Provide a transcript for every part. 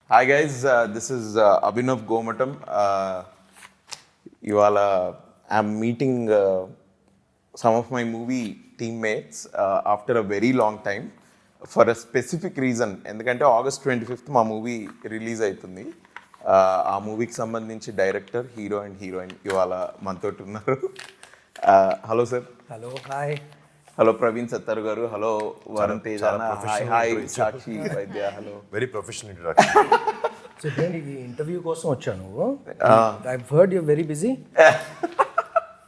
Hi guys, this is Abhinav Gomatam. I'm meeting some of my movie teammates after a very long time for a specific reason. ఎందుకంటే August 25th మా movie release అవుతుంది. ఆ మూవీకి సంబంధించి director, hero and heroine ఇవాళ మనతో ఉన్నారు. Hello sir. Hello, hi. Hello Praveen Sattaru గారు. హలో వరుణ్ తేజ్ అన్న. హాయ్ సాక్షి, వైద్య. Hello. Very professional introduction. So నేను ఈ ఇంటర్వ్యూ కోసం వచ్చాను. I heard you very busy.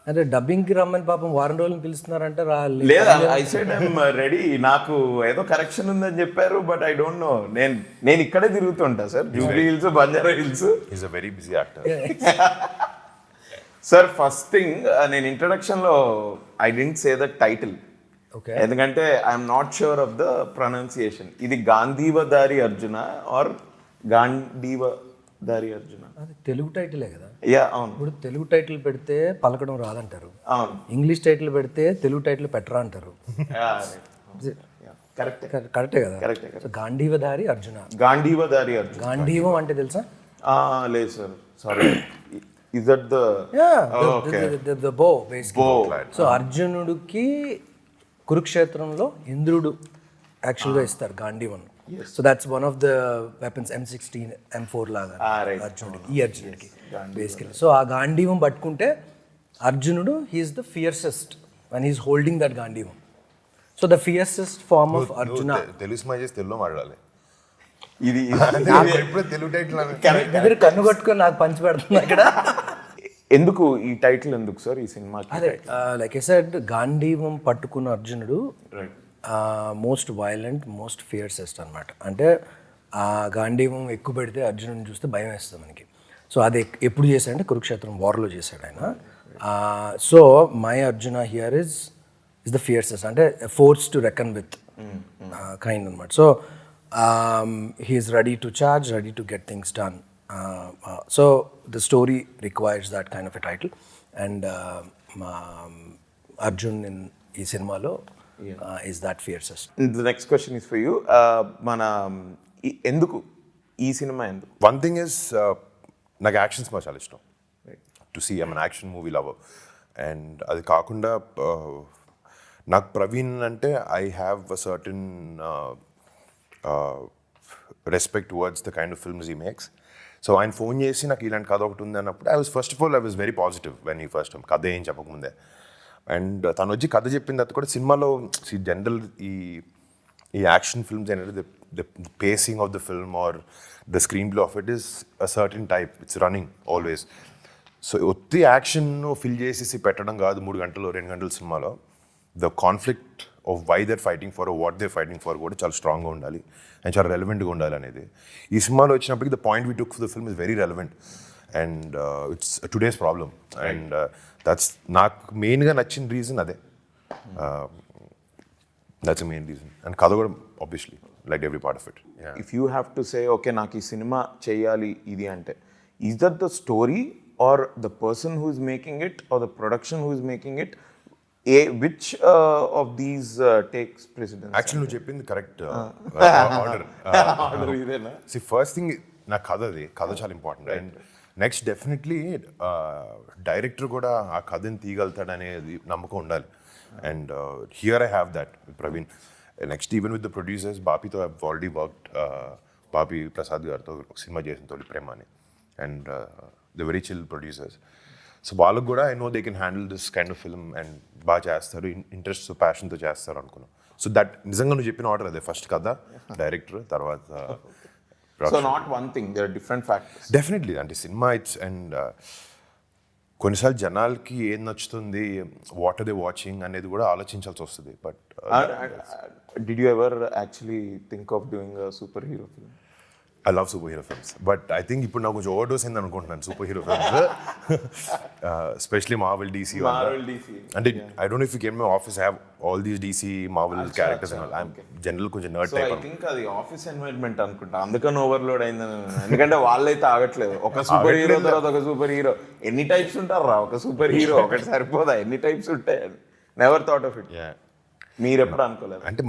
అంటే డబ్బింగ్కి రమ్మని పాపం వారం రోజులు పిలుస్తున్నారంటే లేదా? I said I'm ready. నాకు ఏదో కరెక్షన్ ఉందని చెప్పారు, బట్ ఐ డోంట్ నో. నేను ఇక్కడే తిరుగుతుంటా sir, Jubilee Hills, Banjara Hills. Is a very busy actor. Sir, first thing, నేను ఇంట్రడక్షన్లో I didn't say the title. ఎందుకంటే I'm not sure of the pronunciation. ఇది గాంధీవధారి అర్జున ఆర్ గాంధీవధారి అర్జున? అది తెలుగు టైటిలే కదా. యా, అవును. ఇప్పుడు తెలుగు టైటిల్ పెడితే పలకడం రాదంటారు, అవును. ఇంగ్లీష్ టైటిల్ పెడితే తెలుగు టైటిల్ పెట్టరా అంటారు. కరెక్టే కదా. కరెక్టే. గాంధీవధారి అర్జున. గాంధీవధారి అర్జున. గాంధీవం అంటే తెలుసా? లేదు sir, sorry. Is that the the bow basically? So అర్జునుడికి కురుక్షేత్రంలో ఇంద్రుడు యాక్చువల్గా ఇస్తారు గాంధీవన్. So that's one of the weapons. M16 M4 లాగా అర్జునుడికి, ఈ అర్జునుడికి బేసికలీ. సో ఆ గాంధీవం పట్టుకుంటే అర్జునుడు he's the fiercest when he's holding that గాంధీవం. So the fiercest form of Arjuna. Telugu స్మై చేసి తెలుగులో మాట్లాడాలి. ఇది ఎప్పుడు తెలుగు టైటిల్ మీరు కన్ను కట్టుకొని నాకు పంచి పెడుతుంది ఇక్కడ. ఎందుకు ఈ టైటిల్ ఎందుకు సార్ ఈ సినిమాకి? అదే లైక్ ఐ సెడ్, గాంధీవం పట్టుకున్న అర్జునుడు మోస్ట్ వైలెంట్, మోస్ట్ ఫియర్సెస్ట్ అనమాట. అంటే ఆ గాంధీవం ఎక్కువ పెడితే అర్జునుడిని చూస్తే భయం వేస్తుంది మనకి. సో అది ఎప్పుడు చేశాడంటే కురుక్షేత్రం వార్లో చేశాడు ఆయన. So my Arjuna here is the fiercest, అంటే force to reckon with kind అనమాట. So he is ready to charge, ready to get things done. So the story requires that kind of a title, and Arjun in ee cinemalo is that fiercest. The next question is for you. Mana enduku ee cinema enduku? One thing is నాకు actions మా చాలా ఇష్టం. To see I'm an action movie lover. And అది కాకుండా నాకు ప్రవీణ్ అంటే I have a certain respect towards the kind of films he makes. So ఆయన phone చేసి నాకు ఇలాంటి కథ ఒకటి ఉంది అన్నప్పుడు I was very positive when ఈ ఫస్ట్ కథ ఏం చెప్పకముందే. అండ్ తను వచ్చి కథ చెప్పిన తర్వాత కూడా సినిమాలో జనరల్ ఈ యాక్షన్ ఫిల్మ్స్ అనేది the pacing of the film or the screen play of it is a certain type, it's running always. So ఒత్తి యాక్షన్ ఫిల్ చేసేసి పెట్టడం కాదు 3 గంటలు 2 గంటల సినిమాలో. The conflict of why they're fighting for, what they're fighting for కూడా చాలా స్ట్రాంగ్గా ఉండాలి అండ్ చాలా రెలవెంట్గా ఉండాలి అనేది. ఈ సినిమాలో వచ్చినప్పటికీ the point we took for the film is very relevant and it's today's problem. And that's నాకు మెయిన్గా నచ్చిన రీజన్ అదే. That's main reason. అండ్ కథ కూడా obviously like every part of it. If you have to say okay నాకు ఈ సినిమా చేయాలి ఇది అంటే, is that the story or the person who is making it or the production who is making it? Which of these takes precedence? Actually, నువ్వు చెప్పింది correct order. See first thing నాకు కథ చాలా important. And next definitely director కూడా ఆ కథని తీయగలుగుతాడు అనేది నమ్మకం ఉండాలి. And here I have that with Praveen. Next even with the producers, బాపీతో I already worked. Bapi Prasad గారితో ఒక సినిమా చేసిన తొలి ప్రేమ అని. And the very chill producers. So వాళ్ళకు కూడా I know they can handle this kind of film and బాగా చేస్తారు, ఇంట్రెస్ట్ ప్యాషన్తో చేస్తారు అనుకున్నాను. సో దట్ నిజంగా నువ్వు చెప్పిన ఆర్డర్ అదే, ఫస్ట్ కథ, డైరెక్టర్, తర్వాత. So not one thing, there are different factors. Definitely. అంటే సినిమా ఇట్స్ అండ్ కొన్నిసార్లు జనాలకి ఏం నచ్చుతుంది, వాట్ ఆర్ దే వాచింగ్ అనేది కూడా ఆలోచించాల్సి వస్తుంది. But did you ever actually think of doing a super hero film? I love superhero films, but I think ఇప్పుడు నాకు కొంచెం ఓవర్డోస్ అయింది అనుకుంటున్నాను super hero films, especially Marvel DC. అంటే I don't know if you came my office, I have all these DC Marvel characters and I am general కొంచెం nerd type. I think అది office environment అనుకుంటా, అందుకని overload అయిందని. ఎందుకంటే వాళ్ళైతే ఆగట్లేదు, ఒక సూపర్ హీరో తర్వాత ఒక సూపర్ హీరో. ఎన్ని టైప్స్ ఉంటారు రా, ఒక సూపర్ హీరో ఒకటి సరిపోదా? ఎన్ని టైప్స్ ఉంటాయి? Never thought of it. మీరు ఎప్పుడు అనుకోలేదు? అంటే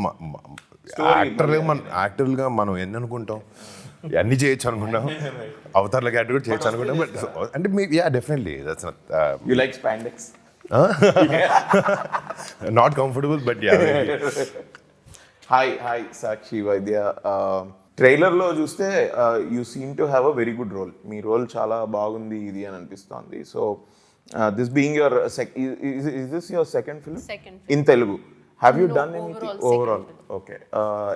యాక్టర్లుగా మనం ఎన్ని అనుకుంటాం, అన్నీ చేయొచ్చు అనుకున్నాం, అవతార్ల క్యారెక్టర్ కూడా చేయొచ్చు అనుకున్నాం. బట్ అంటే మీ definitely that's you like spandex? Not comfortable but hi Sakshi, Vaidya. ట్రైలర్లో చూస్తే you seem to have a very good role. మీ రోల్ చాలా బాగుంది ఇది అని అనిపిస్తోంది. So this being your is this your second film? Second film. In Telugu. Have you No, done anything? overall second film. Okay.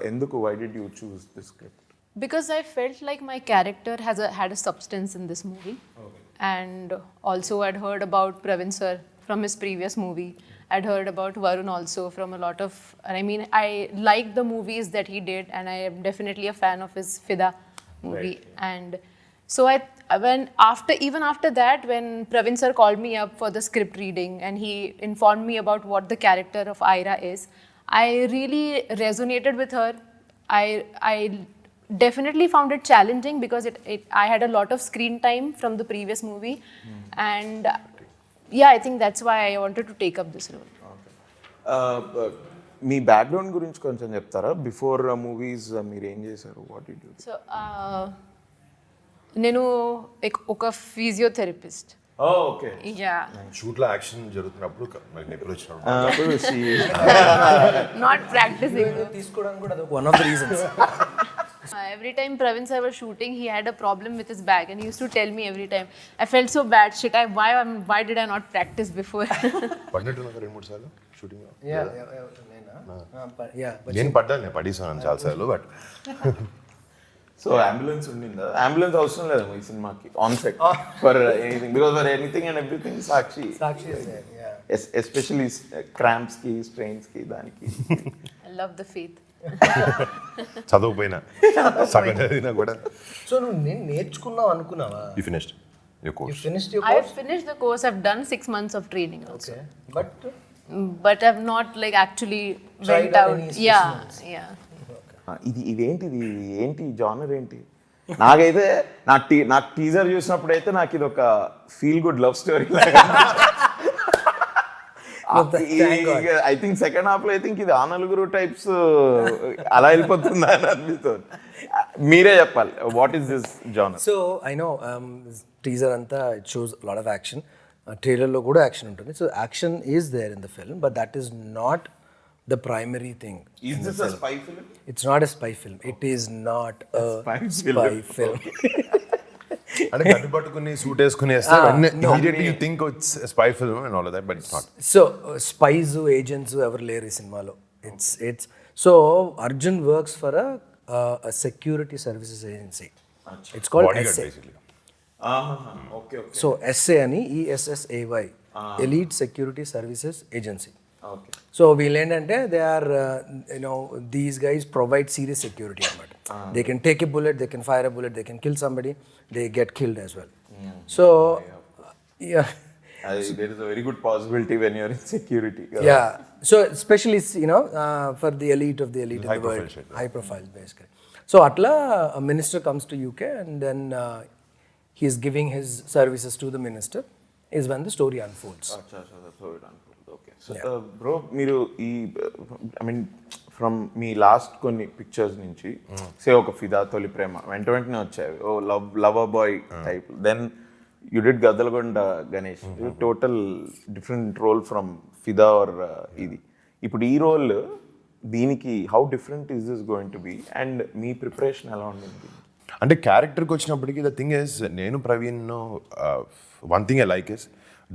Enduku, why did you choose this script? Because I felt like my character had a substance in this movie. Okay. And also I'd heard about Praveen sir from his previous movie. I'd heard about Varun also from a lot of, I mean, I like the movies that he did, and I am definitely a fan of his Fida movie. Right. And so even after that, when Praveen sir called me up for the script reading and he informed me about what the character of Ira is, I really resonated with her. I definitely found it challenging because I had a lot of screen time from the previous movie. And yeah, I think that's why I wanted to take up this role. Me background గురించి కొంచెం చెప్తారా? Before movies మీరు ఏం చేశారు? What did you? So నేను ఒక physiotherapist. Okay. Yeah. షూట్లో action జరుగుతున్నప్పుడు నొప్పులు వచ్చినప్పుడు నాట్ ప్రాక్టీసింగ్. తీసుకోవడానికి కూడా one of the reasons. Every time Praveen sir was shooting, he had a problem with his back, and he used to tell me every time. I felt so bad. Shit, why did I not practice before? పడినట్టున్నా 2-3 సార్లు shooting. నేను పడ్డాను, పడేసాను చాలాసార్లు. But so ambulance ఉండిందా? Ambulance అవసరం లేదు ఈ సినిమాకి on set for anything, because for anything and everything Sakshi especially cramps కి, స్ట్రెయిన్స్ కి, దానికి. I love the faith. చదవకపోయినా సగం చదివినా కూడా. సో నువ్వు నేను నేర్చుకున్నావు అనుకున్నావా? You finished your course. You finished your I course? have finished the course. I've done 6 months of training also. Okay. But I've not like actually Tried went out out. any Yeah, specimens? yeah. ఇదేంటిది genre ఏంటి? నాకైతే నాకు teaser చూసినప్పుడు అయితే నాకు ఇది ఒక feel good love story లాగా. ఐ థింక్ సెకండ్ హాఫ్ లో ఐ థింక్ ఇది ఆ నలుగురు టైప్స్ అలా వెళ్ళిపోతుందా అని అనిపిస్తుంది. మీరే చెప్పాలి, what is this genre? So I know teaser అంతా it shows lot of action. ట్రైలర్లో కూడా యాక్షన్ ఉంటుంది. So action is there in the film, but that is not the primary thing. Is this a spy film? It's not a spy film. It is not a spy film. అంటే గడ్డి పట్టుకుని suit వేసుకుని వేస్తే immediately you think it's spy film and all that, but it's not. So spice, agents ఎవరు లేరు ఈ సినిమాలో. It's so Arjun works for a security services agency. It's called Bodyguard, SA. basically. Okay. So SA అని ESSAY, Elite Security Services Agency. Okay. So వీళ్ళు ఏంటంటే they are these guys provide serious security అనమాట. They can take a bullet, they can fire a bullet, they can kill somebody, they get killed as well. So there is a very good possibility when you are in security. So especially for the elite of the elite in the world, high profile basically. So atla a minister comes to UK and then he is giving his services to the minister is when the story unfolds. Bro, మీరు ఈ I mean from మీ last కొన్ని pictures నుంచి say ఒక ఫిదా, తొలి ప్రేమ వెంటనే వచ్చాయి, ఓ lover boy type. Then you did Gaddalakonda Ganesh, total different role from Fidaa or ఇది. ఇప్పుడు ఈ రోల్ దీనికి how different is this going to be and మీ ప్రిపరేషన్ ఎలా ఉండింది? అంటే క్యారెక్టర్కి వచ్చినప్పటికీ ద థింగ్ ఇస్, నేను Praveen one thing I like is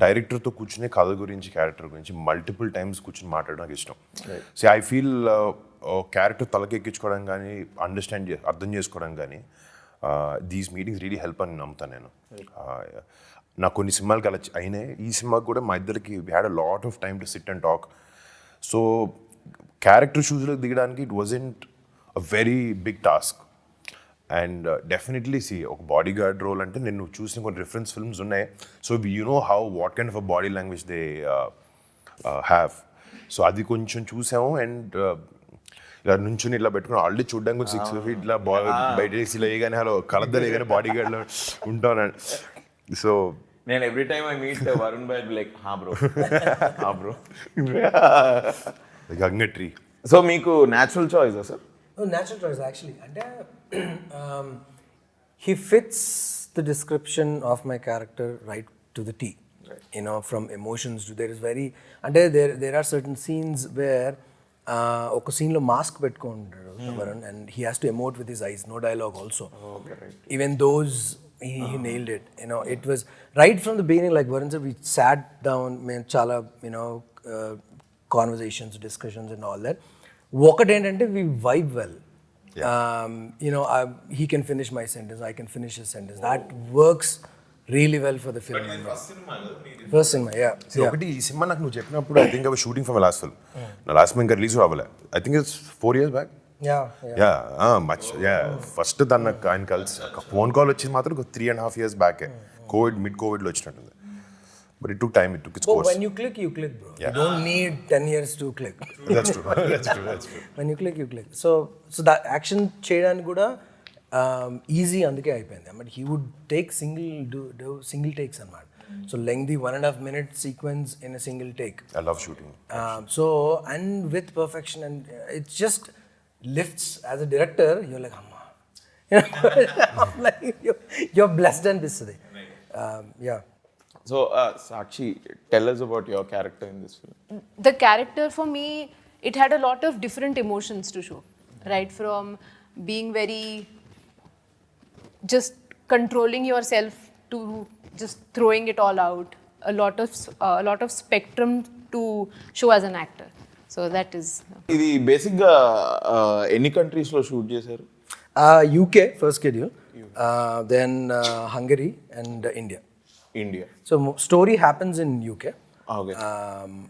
డైరెక్టర్తో కూర్చునే కథ గురించి, క్యారెక్టర్ గురించి మల్టిపుల్ టైమ్స్ కూర్చుని మాట్లాడడం నాకు ఇష్టం. సో ఐ ఫీల్ క్యారెక్టర్ తలకెక్కించుకోవడం కానీ, అర్థం చేసుకోవడం కానీ, దీస్ మీటింగ్స్ రియలీ హెల్ప్ అని నమ్ముతాను నేను. నాకు కొన్ని సినిమాలకి అలా అయినాయి. ఈ సినిమాకి కూడా మా ఇద్దరికి we had a lot of time to sit and talk. So character షూస్లోకి దిగడానికి it wasn't a very big task. And definitely ఒక బాడీ గార్డ్ రోల్ అంటే నేను చూసిన కొన్ని రిఫరెన్స్ ఫిల్మ్స్ ఉన్నాయి. So you know what kind of a body language they have. So అది కొంచెం చూసాము. అండ్ ఇలా నుంచుని ఇట్లా పెట్టుకుని ఆల్రెడీ చూడడానికి కొంచెం 6 feet ఇట్లా బయట ఇలా వేయగానే హలో కలద్దలేగానే బాడీ గార్డ్లో ఉంటాను. సో నేను every time I meet Varun by like హా బ్రో గంగట్రీ. సో మీకు natural choice sir? Natural choice actually. అంటే he fits the description of my character right to the T. You know, from emotions to there is very, and there are certain scenes where ఒక scene లో mask పెట్టుకుంటాడు Varun, and he has to emote with his eyes, no dialogue also. Even those he nailed it. You know, it was right from the beginning, like Varun said, we sat down, మేము చాలా conversations, discussions and all that. ఒకటి ఏంటంటే we vibe well. He can finish my sentence, I can finish his sentence. That works really well for the film. First cinema, yeah. See, ఒకటి ఈ cinema నాకు నువ్వు చెప్పినప్పుడు I think I was shooting for my last film. నా last film ఇంకా release అవ్వలే. I think it's 4 years back. First తన ఆయన కలిసి ఫోన్ కాల్ వచ్చింది మాత్రం 3.5 years బ్యాక్. మిడ్ కోవిడ్లో వచ్చినట్టుంది. But it took time, it took its course. But when you click, bro. You don't need 10 years to click. That's true. That's true. When you click. So that action చేయడానికి కూడా easy అందుకే అయిపోయింది. But he would take single takes అన్నమాట. So lengthy 1.5 minute sequence in a single take. I love shooting. And with perfection, and it just lifts. As a director, you're like, amma. I'm like, you're blessed and this today. Yeah. So, Sakshi, tell us about your character in this film. The character for me, it had a lot of different emotions to show, right? From being very just controlling yourself to just throwing it all out. A lot of spectrum to show as an actor. So that is. ఇది బేసిక్గా ఎన్ని కంట్రీస్లో shoot చేశారు? UK first schedule, then Hungary and India. India. So story happens in UK. Okay.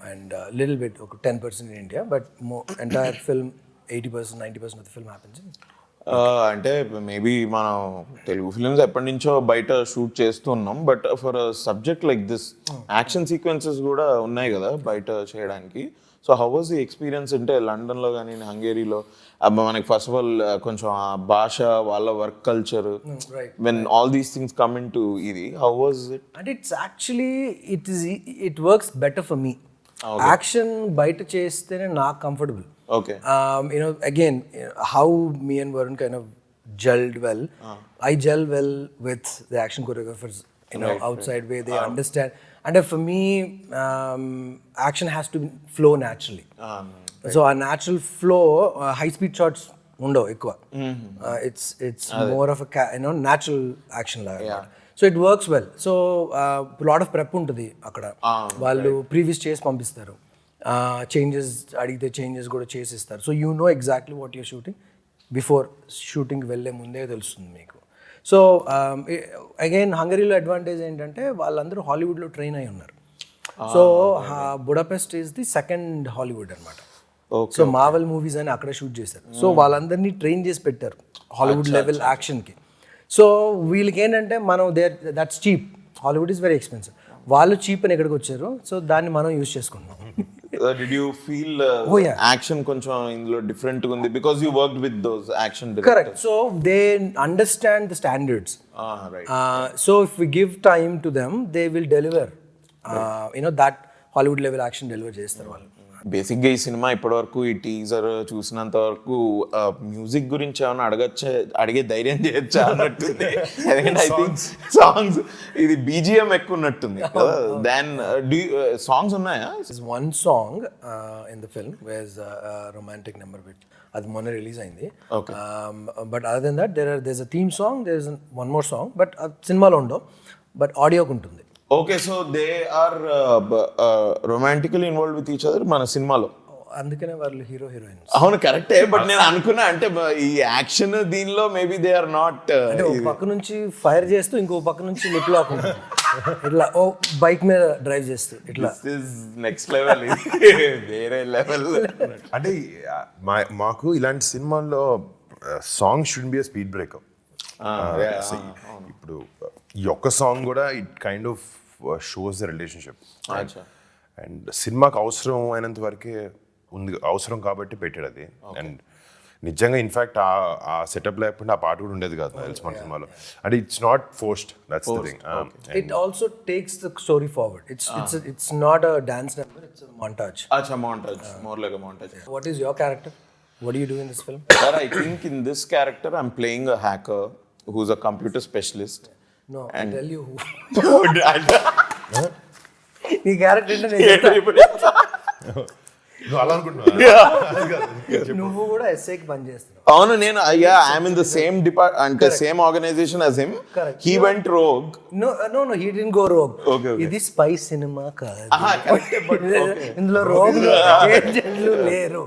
And a little bit, 10% in India, but entire film, 80%, 90% of the film happens in. అంటే maybe మనం Telugu films ఎప్పటి నుంచో బయట shoot చేస్తున్నాం, but for subject like this action sequences కూడా ఉన్నాయి కదా బయట చేయడానికి. So how was the experience? అంటే లండన్లో కానీ హంగేరీలో మనకి ఫస్ట్ ఆఫ్ ఆల్ కొంచెం ఆ భాష, వాళ్ళ work culture, when all these things come in to ఇది, how was it? And it's actually, it works better for me. Action బయట చేస్తేనే నాకు comfortable. Okay. Again, how me and Varun kind of gelled well. I gel well with the action choreographers, outside where they understand. And for me, action has to flow naturally. So a natural flow, high speed shots undo ekkuva. It's more of a natural action laga. So it works well. So a lot of prep untadi akkada. Vallu previous chase pampistaru. Changes అడిగితే changes కూడా చేసిస్తారు. So you know exactly what you're shooting before షూటింగ్కి వెళ్ళే ముందే తెలుస్తుంది మీకు. So again హంగరీలో advantage ఏంటంటే వాళ్ళందరూ హాలీవుడ్లో ట్రైన్ అయి ఉన్నారు. So Budapest is the second Hollywood అనమాట. సో మార్వెల్ మూవీస్ అని అక్కడ షూట్ చేశారు. సో వాళ్ళందరినీ ట్రైన్ చేసి పెట్టారు హాలీవుడ్ లెవెల్ యాక్షన్కి. సో వీళ్ళకి ఏంటంటే మనం that's cheap. Hollywood is very expensive. వాళ్ళు చీప్ అని ఎక్కడికి వచ్చారు. సో దాన్ని మనం యూజ్ చేసుకుంటున్నాం. Did you feel action కొంచెం ఇందులో డిఫరెంట్ గా ఉంది because you worked with those action directors? Correct. So they understand the standards. Right. So if we give time to them, they will deliver. That Hollywood level action deliver చేస్తారు వాళ్ళు. బేసిక్గా ఈ cinema ఇప్పటివరకు ఈ teaser చూసినంత వరకు music గురించి ఏమైనా అడిగే ధైర్యం చేయొచ్చా అన్నట్టుంది. ఎందుకంటే ఐ థింక్ సాంగ్స్ ఇది బీజిఎం ఎక్కువ ఉన్నట్టుంది కదా. దాన్ సాంగ్స్ ఉన్నాయా? One song in the film where romantic number with అది మొన్న రిలీజ్ అయింది. But other than that there is a theme song, there is one more song, but సినిమాలో ఉండవు, బట్ ఆడియోకి ఉంటుంది. Okay, so they are romantically involve with each other మన సినిమాలో. అందుకనే వాళ్ళు హీరో హీరోయిన్. అవును, కరెక్టే. బట్ నేను అనుకున్నా అంటే ఈ యాక్షన్ దీనిలో మేబీ దే ఆర్ నాట్. అంటే ఒక పక్క నుంచి ఫైర్ చేస్తూ ఇంకో పక్క నుంచి లిప్ లాక్ ఇట్లా బైక్ మీద డ్రైవ్ చేస్తూ ఇట్లా నెక్స్ట్ లెవెల్, వేరే లెవెల్. అంటే మాకు ఇలాంటి సినిమాల్లో song should be a speed breaker. ఇప్పుడు ఈ ఒక్క సాంగ్ కూడా it kind of shows the relationship. And సినిమాకి అవసరం అయినంత వరకే ఉంది, అవసరం కాబట్టి పెట్టాడు అది. అండ్ నిజంగా ఇన్ఫాక్ట్ ఆ సెటప్ లేకుండా ఆ పాట కూడా ఉండేది కాదు తెలుసు మన సినిమాలో. అంటే it's not forced, that's the thing. It also takes the story forward. It's not a dance number, it's a montage. Acha, montage, more like a montage. What is your character? What do you do in this film? Sir, I think in this character I'm playing a hacker who's a computer specialist. No, I And- tell you who. నీ character నువ్వు అలా అనుకుంటున్నా నువ్వు కూడా ఎస్ఐకి పని చేస్తున్నావు. అవును, నేను ఐఎమ్ ఇన్ ద సేమ్ అంటే same organization as him. Correct. He went rogue. No, he didn't go rogue. Okay. ఇది స్పై సినిమా కాదు. Okay. ఇందులో రోగ్ ఏజెంట్లు లేరు.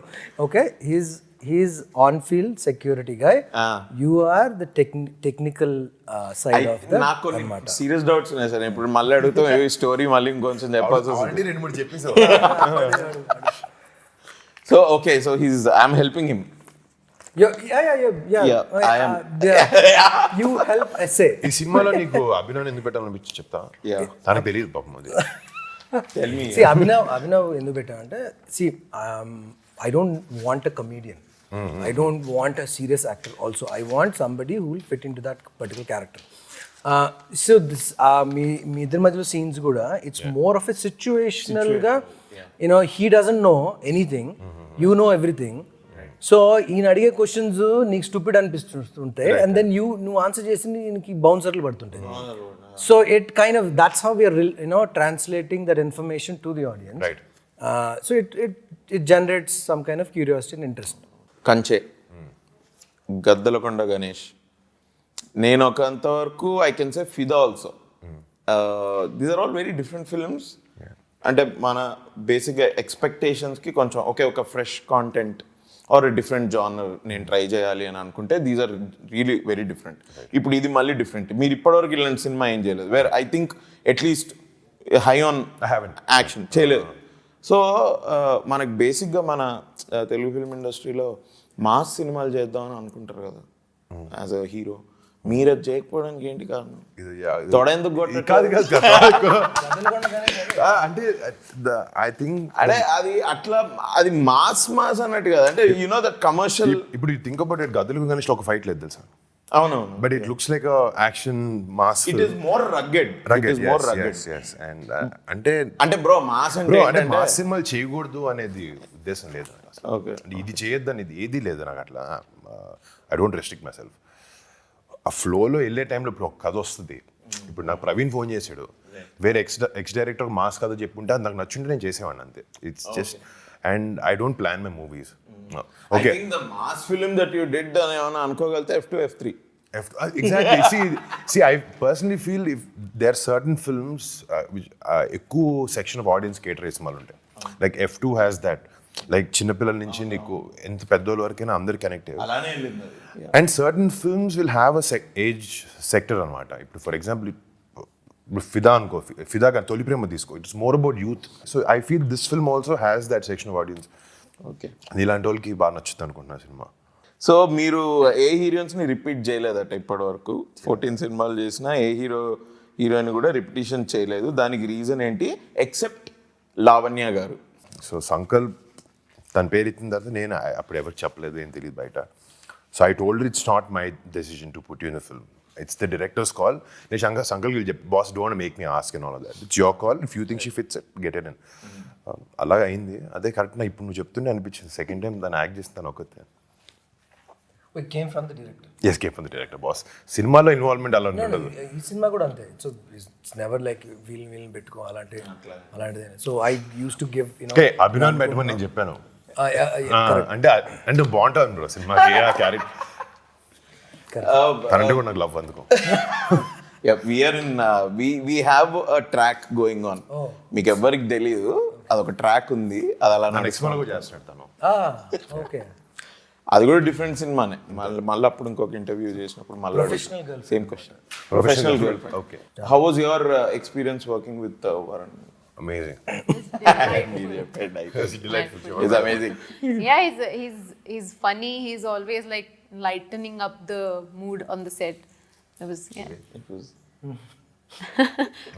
Okay, he's on field security guy. You are the technical side of the నాకు కొన్ని serious doubts ఉన్నాయి sir. ఇప్పుడు మళ్ళీ అడుగుతాం ఈ స్టోరీ మళ్ళీ ఇంకొంచెం చెప్పాల్సి వస్తుంది. ఆల్రెడీ 2-3 చెప్పేసావు. So okay, so I'm helping him. Yeah. I am. You help essay. ఈ సినిమాలో నీకు అభినవ్ ఎందుకు పెట్టాలనిపించి చెప్తా. Yeah. తనకు తెలియదు పాపం అది. Tell me. See, Abhinav ఎందుకు పెట్టానంటే, I don't want a comedian. I don't want a serious actor also. I want somebody who will fit into that particular character. So this మీ ఇద్దరి మధ్యలో సీన్స్ కూడా it's more of a situational గా, he doesn't know anything, you know everything. So ఈయన అడిగే questions నీకు stupid అనిపిస్తుంటాయి, and then నువ్వు answer చేసింది ఈయనకి బౌన్సర్లు పడుతుంటాయి. So it kind of that's how we're translating that information to the audience. Right. So it generates some kind of curiosity and interest. కంచె, గద్దలకొండ గణేష్, నేను ఒకంతవరకు I can say Fidaa also. These are all very different films. అంటే మన బేసిక్గా ఎక్స్పెక్టేషన్స్కి కొంచెం ఒక fresh content or different genre నేను try చేయాలి అని అనుకుంటే these are really very different. ఇప్పుడు ఇది మళ్ళీ డిఫరెంట్. మీరు ఇప్పటివరకు ఇలాంటి సినిమా ఏం చేయలేదు where I think at least high on action చేయలేదు. సో మనకు బేసిక్గా మన తెలుగు ఫిల్మ్ ఇండస్ట్రీలో మాస్ సినిమాలు చేద్దామని అనుకుంటారు కదా యాజ్ అ హీరో. మీరు అది చేయకపోవడానికి ఏంటి కారణం? తొడెందుకు అంటే ఐ థింక్ అదే అది అట్లా అది మాస్ అన్నట్టు కదా. అంటే యు నో దట్ కమర్షియల్. ఇప్పుడు థింక్ అబౌట్ ఇట్, గదులు గణేష్ ఒక ఫైట్ లేదు తెలుసా? అవునవును. But it looks like action mass. It is more rugged. అంటే బ్రో మాస్ అంటే మాస్ సినిమాలు చేయకూడదు అనేది ఉద్దేశం లేదు అసలు. ఓకే, ఇది చేయొద్దు అనేది ఏది లేదు నాకు. అట్లా I don't restrict my self. ఆ ఫ్లోలో వెళ్ళే టైంలో ఇప్పుడు ఒక కథ వస్తుంది. ఇప్పుడు నాకు ప్రవీణ్ ఫోన్ చేశాడు, వేరే ఎక్స్ డైరెక్టర్ మాస్ కథ చెప్పుంటే అది నాకు నచ్చుంటే నేను చేసేవాడిని అంతే. It's just and I don't plan my movies. Okay, the mass film that you did అని ఏమైనా అనుకోగలితే F2 F3. Exactly. See, I personally feel if there are certain films which ఎక్కువ సెక్షన్ ఆఫ్ ఆడియన్స్ కేటర్ చేసే వాళ్ళు ఉంటాయి. Like F2 has that. Like చిన్నపిల్లల నుంచి నీకు ఎంత పెద్దోళ్ళ వరకైనా అందరు కనెక్ట్ అయ్యారు. And certain films will have a age sector అనమాట. ఇప్పుడు ఫర్ ఎగ్జాంపుల్ ఫిదా అనుకో, ఫిదా కానీ తొలి ప్రేమ తీసుకో, it's more about youth. So I feel this film also has that section of audience. Okay, ఇలాంటి వాళ్ళకి బాగా నచ్చుతుంది అనుకుంటున్నా సినిమా. సో మీరు ఏ హీరోయిన్స్ని రిపీట్ చేయలేదట ఇప్పటి వరకు? 14 సినిమాలు చేసినా ఏ హీరోయిన్ కూడా రిపిటేషన్ చేయలేదు. దానికి రీజన్ ఏంటి ఎక్సెప్ట్ లావణ్య గారు? సో సంకల్ప్ తన పేరు ఇచ్చిన తర్వాత నేను అప్పుడు ఎవరికి చెప్పలేదు, ఏం తెలియదు బయట. So I told it's not my decision to put you in the film, it's the directors call. నేను సంకల్కి చెప్పి boss don't make me ask and all of that, it's your call, if you think she fits it get it in. అలాగ అయింది. అదే correct. నా ఇప్పుడు నువ్వు చెప్తుంటే అనిపించింది సెకండ్ టైం దాన్ని యాక్ట్ చేస్తాను ఒకతే. It came from the director. Yes, came from the director, boss. సినిమాలో ఇన్వాల్వ్మెంట్ అలా ఉండదు. ఈ సినిమా కూడా అంతే. సో ఇట్స్ నెవర్ లైక్ వీల్ పెట్టుకో అలాంటిది. So I use to give Abhinav పెట్టమని నేను చెప్పాను. అంటే బాగుంటుంది బ్రో సినిమాకి ఆ క్యారెక్టర్. తనంటే కూడా నాకు లవ్ అందుకో. we have a track going on. మీకు ఎవ్వరికి తెలియదు, అదొక ట్రాక్ ఉంది. అది అలా నెక్స్ట్ సినిమా కూడా చేస్తాడు తను. ఓకే, అది కూడా డిఫరెంట్ సినిమానే. మళ్ళీ అప్పుడు ఇంకొక ఇంటర్వ్యూ చేసినప్పుడు మళ్ళీ same question. Professional girl friend. Okay, how was your experience working with Varun? Amazing. He's amazing. Yeah, he's funny. He's always like lightening up the mood on the set. It was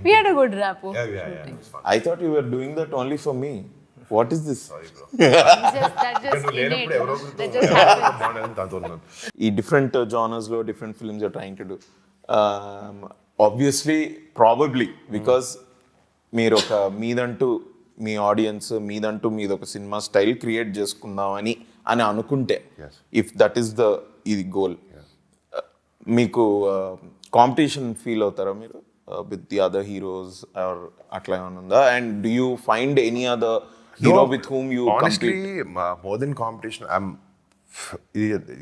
we had a good rapport. Yeah. I thought you were doing that only for me. What is this? Sorry bro. That just innate. That just happened. ఈ different జానర్స్లో different films you're trying to do. Obviously probably because మీరు ఒక మీదంటూ మీ audience మీదంటూ మీది ఒక cinema style create చేసుకుందామని అనుకుంటే, if that is the goal, మీకు competition feel అవుతారా మీరు with the other heroes or అట్లా ఏమైనా ఉందా? And do you find any other hero with whom you honestly more than competition ఇది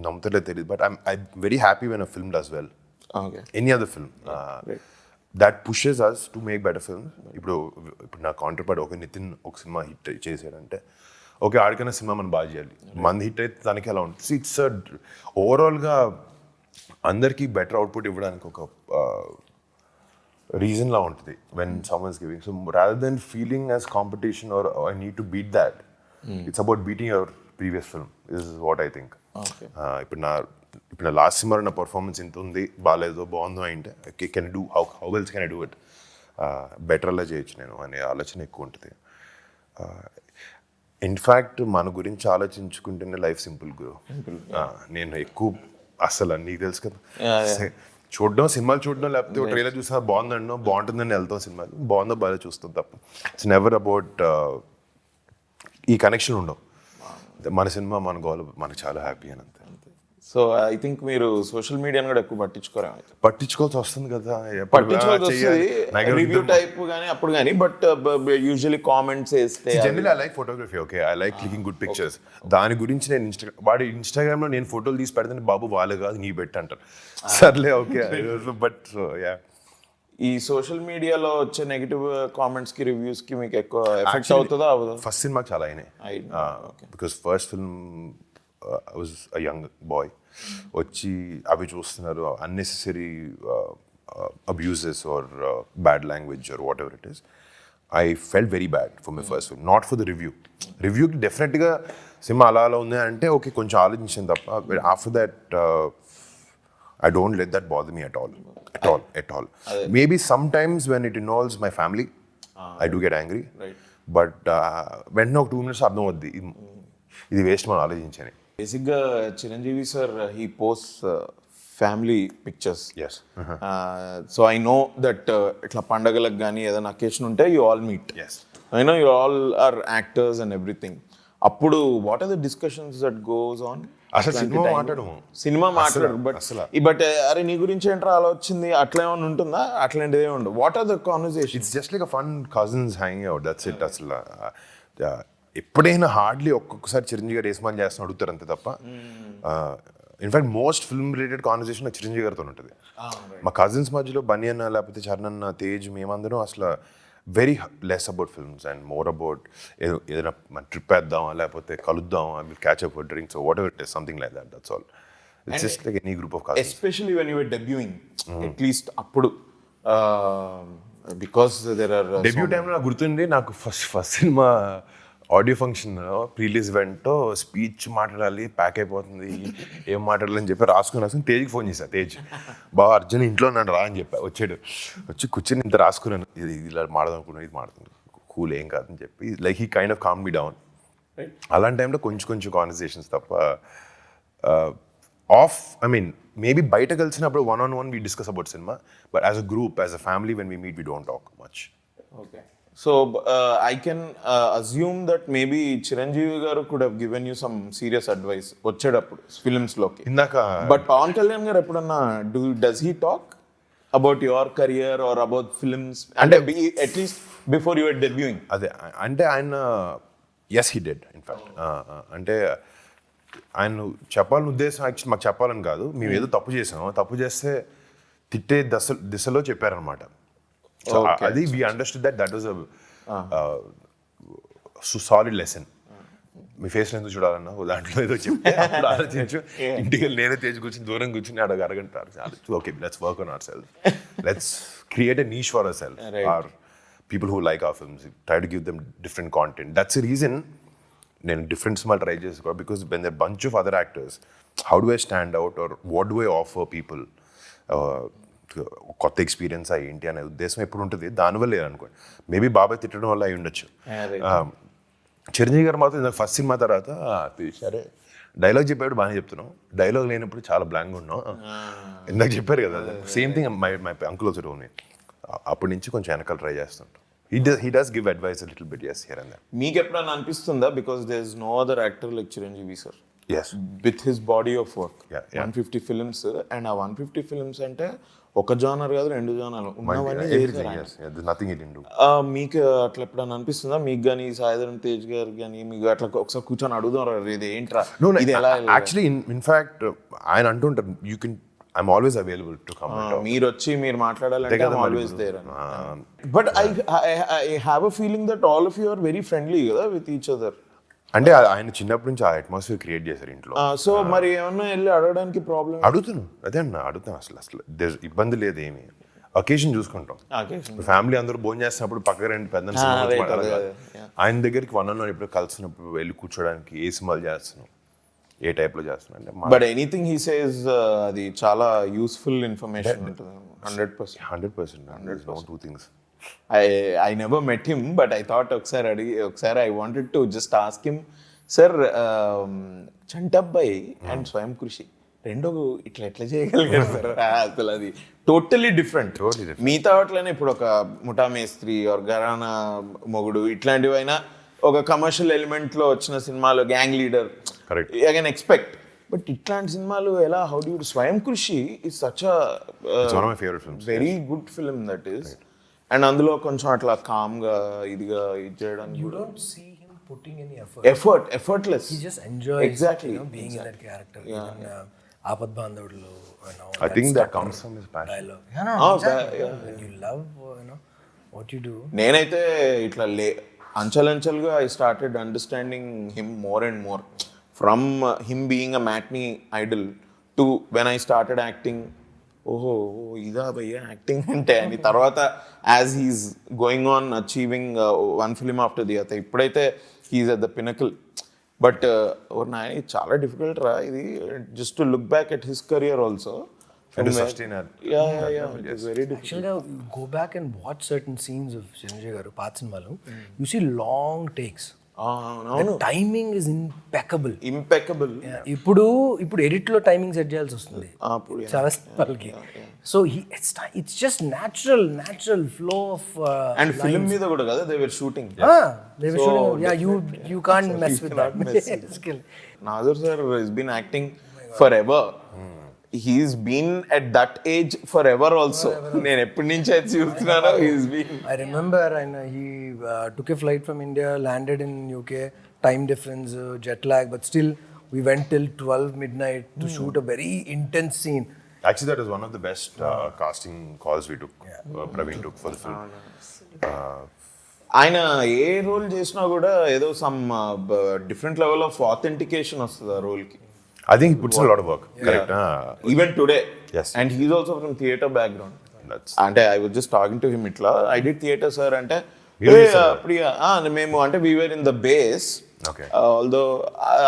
నమ్ముతలే తెలియదు but I'm very happy when a film does well. Okay Any other film that pushes us to make better films. ఇప్పుడు నా counter part ఒక నితిన్ ఒక cinema hit చేశాడంటే okay ఆడికైనా cinema మనం బాగా చేయాలి, మంది హిట్ అయితే దానికి ఎలా ఉంటుంది. ఇట్స్ ఓవరాల్గా అందరికీ బెటర్ అవుట్పుట్ ఇవ్వడానికి ఒక రీజన్ లా ఉంటుంది when someone's giving. So rather than feeling as competition or I need to beat that, it's about beating your previous film is what I think. ఇప్పుడు నా లాస్ట్ సినిమా నా performance ఇంత ఉంది, బాగాలేదో బాగుందో అంటే can do how wells can I do it, better అలా చేయొచ్చు నేను అనే ఆలోచన ఎక్కువ ఉంటుంది. ఇన్ఫ్యాక్ట్ మన గురించి ఆలోచించుకుంటేనే లైఫ్ సింపుల్ గురు. నేను ఎక్కువ అసలు నీకు తెలుసు కదా, చూడడం సినిమాలు చూడడం లేకపోతే ఒక ట్రైలర్ చూసినా బాగుందన్నో బాగుంటుందని వెళ్తాం, సినిమాలు బాగుందో బాగా చూస్తాం తప్ప ఇట్స్ నెవర్ అబౌట్ ఈ కనెక్షన్ ఉండవు. మన సినిమా మన గోల్ మనకు చాలా హ్యాపీ అని అంతే. సో ఐ థింక్ మీరు సోషల్ మీడియాని కూడా ఎక్కువ పట్టించుకోవాల్సి వస్తుంది కదా, రివ్యూ టైప్ కానీ అప్పుడు కానీ, బట్ యూజువల్లీ కామెంట్స్ వేస్తే generally I like photography, okay I like clicking good pictures. దాని గురించి నేను వాడి ఇన్స్టాగ్రామ్లో నేను ఫోటోలు తీసి పెడితే బాబు వాళ్ళు కాదు నీ పెట్టి అంటారు, సర్లే ఓకే. బట్ యా ఈ సోషల్ మీడియాలో వచ్చే నెగిటివ్ కామెంట్స్ కి రివ్యూస్ కి మీకు ఎక్కువ ఎఫెక్ట్ అవుతుందా? ఫస్ట్ సినిమాకి చాలా అయినాయి because first film I was a young boy, వచ్చి అవి చూస్తున్నారు unnecessary abuses or bad language or whatever it is. I felt very bad for my first film, not for the రివ్యూకి డెఫినెట్గా సినిమా అలా అలా ఉంది అంటే ఓకే కొంచెం ఆలోచించాను తప్ప after that I don't let that bother me at all. Maybe sometimes when it involves my family, I do get angry. Right. But when no 2 minutes అర్థం అవుద్ది ఇది వేస్ట్ మనం ఆలోచించని. బేసిక్గా Chiranjeevi sir he post family pictures. Yes so I know that ఇట్లా పండగలకు కానీ ఏదైనా అకేషన్ ఉంటే you all meet. Yes I know you all are actors and everything. అప్పుడు what are the discussions that goes on? అసలు సినిమా మాట్లాడరు బట్ అరే నీ గురించి ఏంట్రా అలా వచ్చింది అట్లా ఏమైనా ఉంటుందా? అట్లాంటిది ఏమి ఉండదు. What are the conversation? It's just like a fun cousins hanging out, that's it. అసలు ఎప్పుడైనా హార్డ్లీ ఒక్కొక్కసారి చిరంజీవి గారు ఏస్మాన్ చేస్తున్న అడుగుతారు అంతే తప్ప in fact most film related conversation Chiranjeevi గారితో ఉంటుంది. మా కజిన్స్ మధ్యలో బన్నీ అన్న లేకపోతే చరణ్ అన్న తేజ్ మేమందరం అసలు very less about films and more about ఏదైనా మన ట్రిప్ వేద్దాం లేకపోతే కలుద్దాం, I will catch up for drinks what ever it is, something like that, that's all. It's just like any group of cousins. Especially when you were debuting at least అప్పుడు because there are debut టైంలో నాకు గుర్తుంది, నాకు first cinema audio function ప్రీలీజ్ event speech మాట్లాడాలి, pack అయిపోతుంది, ఏం మాట్లాడాలని చెప్పి రాసుకుని తేజ్కి ఫోన్ చేశాను. తేజ్ బాగా అర్జున్ ఇంట్లో నన్ను రా అని చెప్పా, వచ్చాడు. వచ్చి కూర్చొని ఇంత రాసుకున్నాను, ఇది ఇలా మాడదాం అనుకున్నాను, ఇది మాడుతుంది కూల్ ఏం కాదని చెప్పి like he kind of calm me down. అలాంటి టైంలో కొంచెం కాన్వర్సేషన్స్ తప్ప ఐ మీన్ మేబీ బయట కలిసినప్పుడు 1-on-1 we discuss about cinema, but as a group, as a family, when we meet, we don't talk much. Okay. So I can assume that maybe Chiranjeevi garu could have given you some serious advice వచ్చేటప్పుడు films లోకి. ఇందాక but Pawan Kalyan గారు ఎప్పుడన్నా does he talk about your career or about films అంటే at least before you were debuting? అదే అంటే ఆయన yes he did in fact. అంటే ఆయన చెప్పాలని ఉద్దేశం యాక్చువల్ మాకు చెప్పాలని కాదు, మేము ఏదో తప్పు చేసాము, తప్పు చేస్తే తిట్టే దిశలో చెప్పారనమాట. సో అది we understood that was solid lesson. Me face ఎందుకు చూడాలన్నా దాంట్లో ఏదో చెప్పి ఆలోచించు, ఇంటికి వెళ్ళి నేనే తేజ్ కూర్చొని దూరం కూర్చొని అరగంట okay let's work on our self, let's create a niche for our self, or people who like our films, try to give them different content. That's a reason నేను డిఫరెంట్ సినిమాలు ట్రై చేసుకో, because when there bunch of other actors how do I stand out or what do I offer people, కొత్త experience ఏంటి అనే ఉద్దేశం ఎప్పుడు ఉంటుంది. దానివల్ల లేదనుకోండి, మేబీ బాబాయ్ తిట్టడం వల్ల అయి ఉండొచ్చు. చిరంజీవి గారు మాత్రం ఫస్ట్ సినిమా తర్వాత సరే డైలాగ్ చెప్పాడు బాగానే చెప్తున్నాం, డైలాగ్ లేనప్పుడు చాలా బ్లాంక్గా ఉన్నాం, ఇందాక చెప్పారు కదా same thing my uncle also told me. అప్పటి నుంచి కొంచెం వెనకాల ట్రై చేస్తుంటాం. He does give advice a little bit, yes, here and there. మీకు ఎప్పుడైనా అనిపిస్తుందా because there is no other actor like Chiranjeevi sir? Yes with his body of work. Yeah, yeah. 150 films, and ఆ 150 films అంటే ఒక genre కాదు, 2 జానర్లు ఉన్నవన్నీ చేశారు ఆయన. నథింగ్ ఇట్ ఇండు. మీకు అట్లా ఎప్పుడన్నా అనిపిస్తుందా మీకు కానీ సాయిధరం తేజ్ గారు కానీ మీకు అట్లా ఒకసారి కూర్చొని అడుగుతారు ఇది ఏంట్రా ఇది ఎలా యాక్చువల్లీ ఇన్ఫాక్ట్ ఆయన అంటుంటారు you can I'm always available to come. మీరు వచ్చి మీరు మాట్లాడాలంటే always there. But I have a feeling that all of you are very friendly కదా విత్ ఈచ్ అదర్. అంటే ఆయన చిన్నప్పటి నుంచి ఆ అట్మాస్ఫియర్ క్రియేట్ చేశారు ఇంట్లో. సో మరి ఏమన్నా వెళ్ళి అడగడానికి ప్రాబ్లం? అడుగుతాను అసలు ఇబ్బంది లేదు ఏమి. అకేషన్ చూసుకుంటాం. ఫ్యామిలీ అందరూ భోజనం చేస్తున్నప్పుడు పక్కన రెండు పెద్ద ఆయన దగ్గరికి 1-on-1 ఇప్పుడు కలిసినప్పుడు వెళ్ళి కూర్చోడానికి ఏ సినిమాలు చేస్తున్నాం, ఏ టైప్ లో చేస్తున్నాం అంటే. బట్ ఎనీథింగ్ హీ సేస్ అది చాలా యూస్ఫుల్ ఇన్ఫర్మేషన్ ఉంటుంది. 100%. No two things. I never met him, but I thought ఒకసారి I wanted to just ask him, sir, Chantabbai and స్వయం కృషి రెండో ఎట్లా చేయగలిగారు సార్? అసలు అది టోటలీ డిఫరెంట్. మిగతా వాటిలోనే ఇప్పుడు ఒక ముఠా మేస్త్రి ఆర్ గరానా మొగుడు ఇట్లాంటివైనా ఒక కమర్షియల్ ఎలిమెంట్ లో వచ్చిన సినిమాలు, gang leader, I can expect. But ఇట్లాంటి సినిమాలు ఎలా, హౌ డు యు స్వయం కృషి is such a very good film that is. And అందులో కొంచెం అట్లా కామ్గా ఇదిగా ఇది చేయడానికి You don't see him putting any effortless. He just enjoys Exactly. being in that character. Even Aapat Bandhavadlo, I think that comes from his passion. dialogue. Exactly. When you love what you do. నేనైతే ఇట్లా అంచెలంచెలుగా I started understanding him more and more from him being a matinee idol to when I started acting. ఓహో ఇదా భయ్యా acting అంటే అని. తర్వాత as he's going on achieving one film after the other, ఇప్పుడైతే he's at the pinnacle. But నాయన చాలా difficult రా ఇది, just to look back at his career also. Actually, go back and watch certain scenes of Chiranjeevi garu పాత సినిమాలు. You see long takes. The timing is impeccable. ఇప్పుడు edit లో timing set చేయాల్సి వస్తుంది చాలా సినిమాలకి. So it's just natural flow of and film మీద కూడా కదా they were shooting. Yeah, you can't mess with that skill. Nazar sir has been acting forever. He's been at that age forever also. నేను ఎప్పటి నుంచి అయితే చూస్తున్నానో he's been. I remember he took a flight from India, landed in UK, time difference, jet lag, but still we went till 12 midnight to shoot a very intense scene. Actually, that is one of the best casting calls we took. Praveen took for the film. ఆయన ఏ role చేసినా కూడా ఏదో some different level of authentication వస్తుంది ఆ రోల్కి. I think he puts a lot of work. Correct. Even today. Yes. And he's also from theatre background. అంటే I was just talking to him ఇట్లా, I did theatre sir అంటే మేము అంటే we were in the base. Okay. Although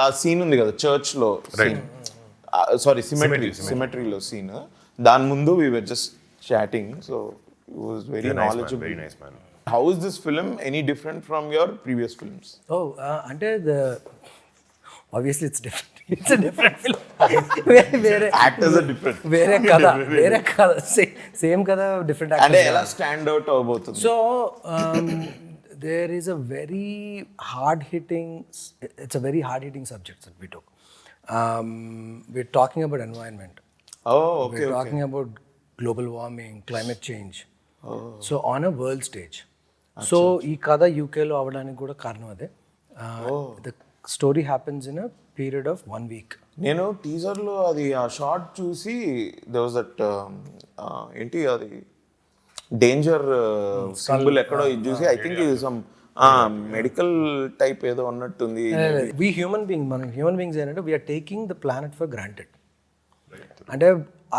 ఆ scene ఉంది కదా church లో, sorry సిమెట్రీలో scene, దాని ముందు we were just chatting, so he was very knowledgeable. Very nice man. How is this film any different from your previous films? అంటే obviously it's different. It's a different film. Actors are different. వేరే కథ same కథ different అంటే actors. ఎలా stand out అవబోతుంది? So there is a very hard-hitting subject that we took. We're talking about environment. Okay. We're talking about global warming, climate change. So on a world stage. So ఈ కథ యూకేలో అవడానికి కూడా కారణం అదే. The story happens in a period of 1 week. నేను టీజర్లో అది ఆ షార్ట్ చూసి there was that ఏంటి అది డేంజర్ సింబల్ ఎక్కడో ఇది చూసి ఐ థింక్ ఇది సమ్ మెడికల్ టైప్ ఏదో ఉన్నట్టుంది. We human beings ఏంటంటే we are taking the planet for granted. అంటే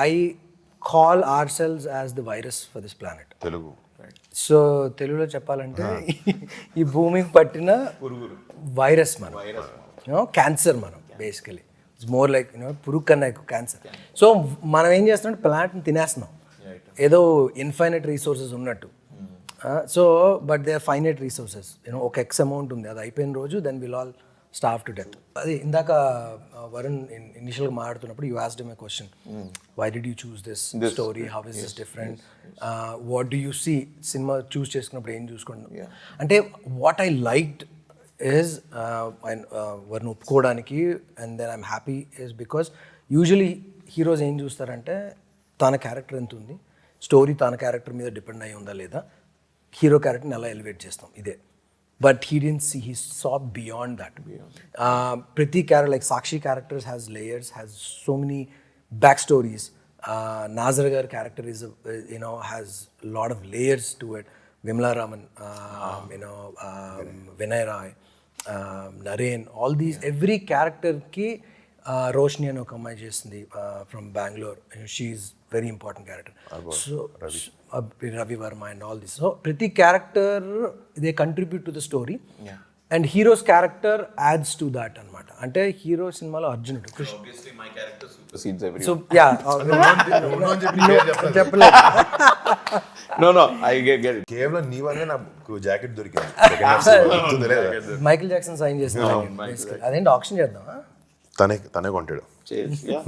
I call ourselves as the virus for this planet. Telugu. So తెలుగులో చెప్పాలంటే ఈ భూమికి పట్టిన వైరస్ మనం, క్యాన్సర్ మనం బేసికలీ. ఇట్స్ మోర్ లైక్ పురుగు కన్నా ఎక్కువ క్యాన్సర్. సో మనం ఏం చేస్తున్నాం, ప్లాంట్ని తినేస్తున్నాం ఏదో ఇన్ఫైనైట్ రీసోర్సెస్ ఉన్నట్టు. So but they are finite resources, ఒక ఎక్స్ అమౌంట్ ఉంది, అది అయిపోయిన రోజు then will all starve to death. అది ఇందాక వరుణ్ ఇనిషియల్గా మాట్లాడుతున్నప్పుడు you asked him a question, why did you choose this story, how is this different, what do you see, సినిమా చూస్ చేసుకున్నప్పుడు ఏం చూసుకుంటాం అంటే వాట్ ఐ లైక్డ్ is వారిని ఒప్పుకోవడానికి and then I'm happy is because usually heroes ఏం చూస్తారంటే తన క్యారెక్టర్ ఎంత ఉంది, స్టోరీ తన క్యారెక్టర్ మీద డిపెండ్ అయి ఉందా లేదా, హీరో క్యారెక్టర్ని ఎలా ఎలివేట్ చేస్తాం ఇదే. But he didn't see, he saw beyond that. ప్రతి character like Sakshi characters has layers, has so many back stories. Nassar గారి character is has a lot of layers to it. Vimla Raman, Vinay Rai, Naren, all these, every character ki Roshni అని ఒక అమ్మాయి చేస్తుంది from Bangalore. She's very important character. So Ravi Verma and all this. So ప్రతి character they contribute to the story. And hero's character adds to that అనమాట. అంటే hero సినిమాలో అర్జునుడు. Obviously my character supersedes everyone. So yeah, చెప్పలేదు. No, I get it. కేవలం నీ వల్లే నాకు జాకెట్ దొరికింది. మైకిల్ జాక్సన్ సైన్ చేసిన అదేంటి ఆప్షన్ చేద్దామా? తనే కొంటాడు. Yeah.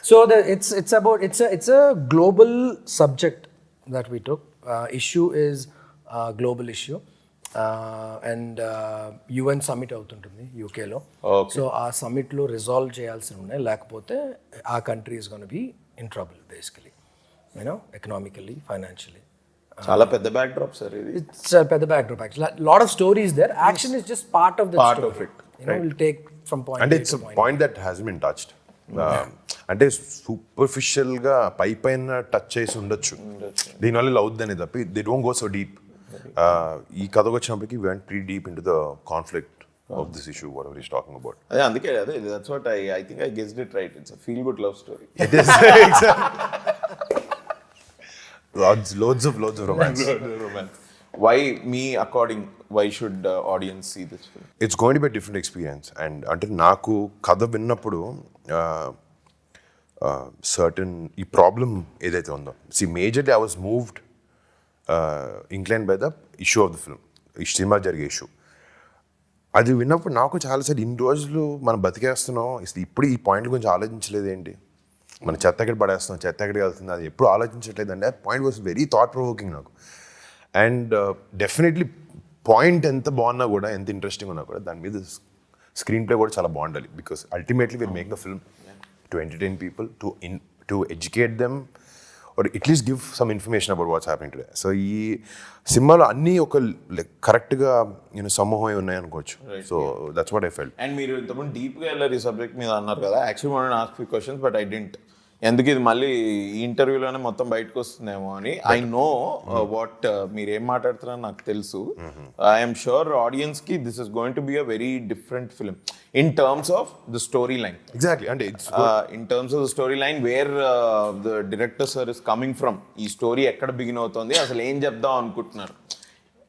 So it's a global subject that we took. Issue is global issue. And UN summit అవుతుంటుంది యూకేలో. సో ఆ సమ్మిట్లో రిజాల్వ్ చేయాల్సి ఉన్నాయి, లేకపోతే ఆ country is gonna be in trouble basically, economically, financially. చాలా పెద్ద బ్యాక్ డ్రాప్ సార్ ఇది. ఇట్స్ పెద్ద backdrop actually. Lot of stories there, action is just part of the story. Will take from point. అంటే it's point that has been touched. అంటే సూపర్ఫిషియల్గా పైన touch చేసి ఉండొచ్చు, దీనివల్ల ఇలా అవుద్దని తప్పి they don't go so deep. ఈ కథకు వచ్చినప్పటికీ we went pretty deep into the conflict of this issue, whatever he's talking about. అదే అందుకే that's what I think I guessed it right. It's a feel good love story. It is. loads of romance. Why should audience see this film? It's going to be a different experience. And అంటే నాకు కథ విన్నప్పుడు certain ఈ problem ఏదైతే ఉందో, majorly I was moved, inclined by the issue of the film, ఈ cinema జరిగే issue. అది విన్నప్పుడు నాకు చాలాసార్లు ఇన్ని రోజులు మనం బతికేస్తున్నాం, ఇప్పుడు ఈ పాయింట్ గురించి ఆలోచించలేదు ఏంటి, మన చెత్త ఎక్కడ పడేస్తున్నాం, చెత్త ఎక్కడికి వెళ్తుంది, అది ఎప్పుడు ఆలోచించట్లేదు అంటే point was very thought provoking నాకు. అండ్ డెఫినెట్లీ పాయింట్ ఎంత బాగున్నా కూడా, ఎంత ఇంట్రెస్టింగ్ ఉన్నా కూడా, దాని మీద స్క్రీన్ ప్లే కూడా చాలా బాగుండాలి. Because ultimately will make the film to entertain people, to educate them, or at least give some information about what's happening today. So ఈ సినిమాలో అన్నీ ఒక కరెక్ట్గా సమూహమై ఉన్నాయి అనుకోవచ్చు. So that's what I felt. And మీరు ఇంతకుముందు డీప్గా వెళ్ళారు ఈ సబ్జెక్ట్ మీద అన్నారు కదా. Actually want to ask few questions but I didn't. ఎందుకు ఇది మళ్ళీ ఈ ఇంటర్వ్యూలోనే మొత్తం బయటకు వస్తుందేమో అని. ఐ నో వాట్ మీరు ఏం మాట్లాడుతున్నారో నాకు తెలుసు. ఐఎమ్ షూర్ ఆడియన్స్ కి this is going to be a very different film in terms of the storyline. Exactly. And it's in terms of the storyline where the director sir is coming from. ఈ story ఎక్కడ begin అవుతుంది, అసలు ఏం చెప్దాం అనుకుంటున్నారు.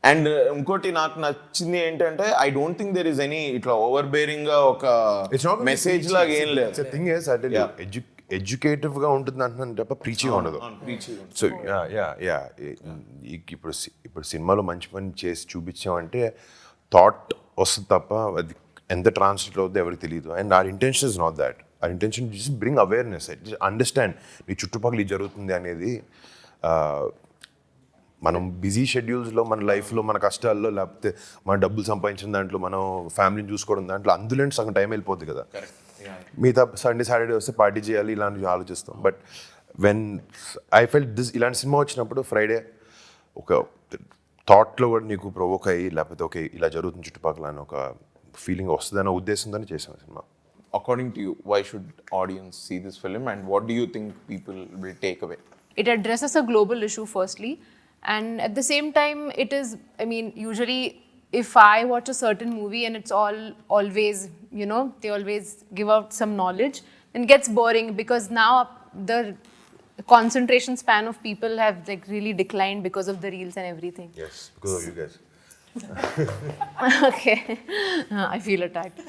And ఇంకోటి నాకు నచ్చింది ఏంటంటే I don't think there is any ఇట్లా ఓవర్ బేరింగ్ గా ఒక మెసేజ్ లాగా ఏం లేదు. థింగ్ ఇస్ ఎడ్యుకేటివ్ గా ఉంటుంది అంటున్నాను తప్ప ప్రీచింగ్ ఉండదు. సో ఇప్పుడు సినిమాలో మంచి పని చేసి చూపించామంటే థాట్ వస్తుంది తప్ప అది ఎంత ట్రాన్స్లేట్ అవుతుందో ఎవరికి తెలియదు. And our intention is not that. Our intention just bring awareness, just understand నీ చుట్టుపక్కల ఇది జరుగుతుంది అనేది. మనం బిజీ షెడ్యూల్స్లో, మన లైఫ్లో, మన కష్టాల్లో, లేకపోతే మన డబ్బులు సంపాదించిన దాంట్లో, మనం ఫ్యామిలీని చూసుకోవడం దాంట్లో, అందులో సగం టైం వెళ్ళిపోద్ది కదా. మిగతా సండే సాటర్డే వస్తే పార్టీ చేయాలి ఇలాంటివి ఆలోచిస్తాం. But when I felt this, ఇలాంటి సినిమా వచ్చినప్పుడు ఫ్రైడే ఒక థాట్లో కూడా నీకు ప్రొవోక్ అయ్యి, లేకపోతే ఓకే ఇలా జరుగుతుంది చుట్టుపక్కల అని ఒక ఫీలింగ్ వస్తుందన్న ఉద్దేశంతోనే చేసాం cinema. According to you, why should audience see this film and what do you think people will take away? It addresses a global issue firstly, and at the same time it is, I mean, usually if I watch a certain movie and it's always, they always give out some knowledge, then it gets boring because now the concentration span of people have like really declined because of the reels and everything. Yes, because of you guys. Okay. I feel attacked.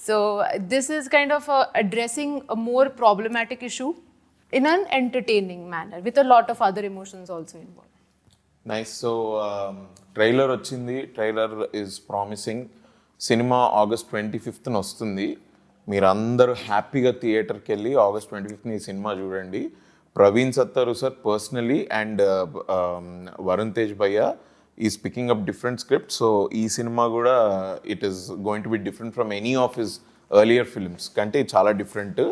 So this is kind of addressing a more problematic issue in an entertaining manner with a lot of other emotions also involved. Nice. So trailer వచ్చింది. Trailer is promising. Cinema August 25th వస్తుంది. మీరందరూ హ్యాపీగా థియేటర్కి వెళ్ళి August 25th ఈ cinema చూడండి. Praveen Sattaru sir personally and Varun Tej భయ్య is picking up different script. So ఈ సినిమా కూడా it is going to be different from any of his earlier films కంటే చాలా డిఫరెంట్.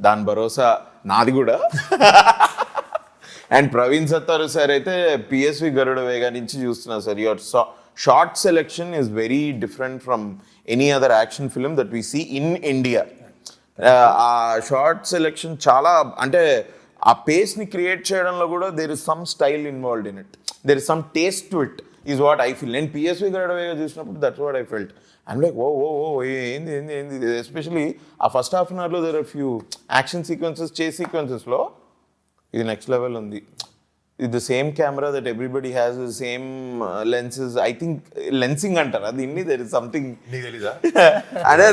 దాని భరోసా నాది కూడా. అండ్ ప్రవీణ్ సత్తారు సార్ అయితే పిఎస్వి గరుడ వేగా నుంచి చూస్తున్నా sir. Your shot selection is very different from any other action film that we see in India. ఆ షార్ట్ సెలెక్షన్ చాలా అంటే ఆ పేస్ని క్రియేట్ చేయడంలో కూడా there is some style involved in it, there is some taste to it is what I feel. నేను PSV Garuda Vega చూసినప్పుడు that's what I felt. I'm like oh oh oh ఏంది ఏంది ఏంది. ఎస్పెషలీ ఆ ఫస్ట్ హాఫ్ అన్ అవర్లో there are few action sequences, chase సీక్వెన్సెస్లో ఇది next level ఉంది. ఇది the same camera that everybody has, the same lenses. I think lensing అంటారు అది ఇన్ని, దెర్ ఇస్ సంథింగ్. అదే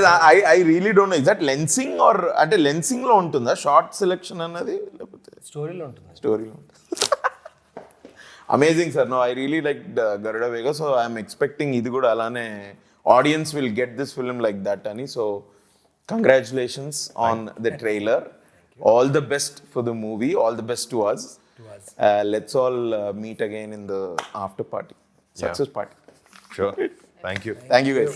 I really don't know is that lensing or అంటే లెన్సింగ్లో ఉంటుందా షార్ట్ సెలెక్షన్ అన్నది, లేకపోతే స్టోరీలో ఉంటుంది. స్టోరీలో ఉంటుంది. Amazing sir. No I really like Garuda Vega. So I'm expecting ఇది కూడా అలానే audience will get this film like that అని. So congratulations on the trailer. All the best for the movie. All the best to us. Let's all meet again in the after party. Success party. Sure. Thank you. Thank you guys.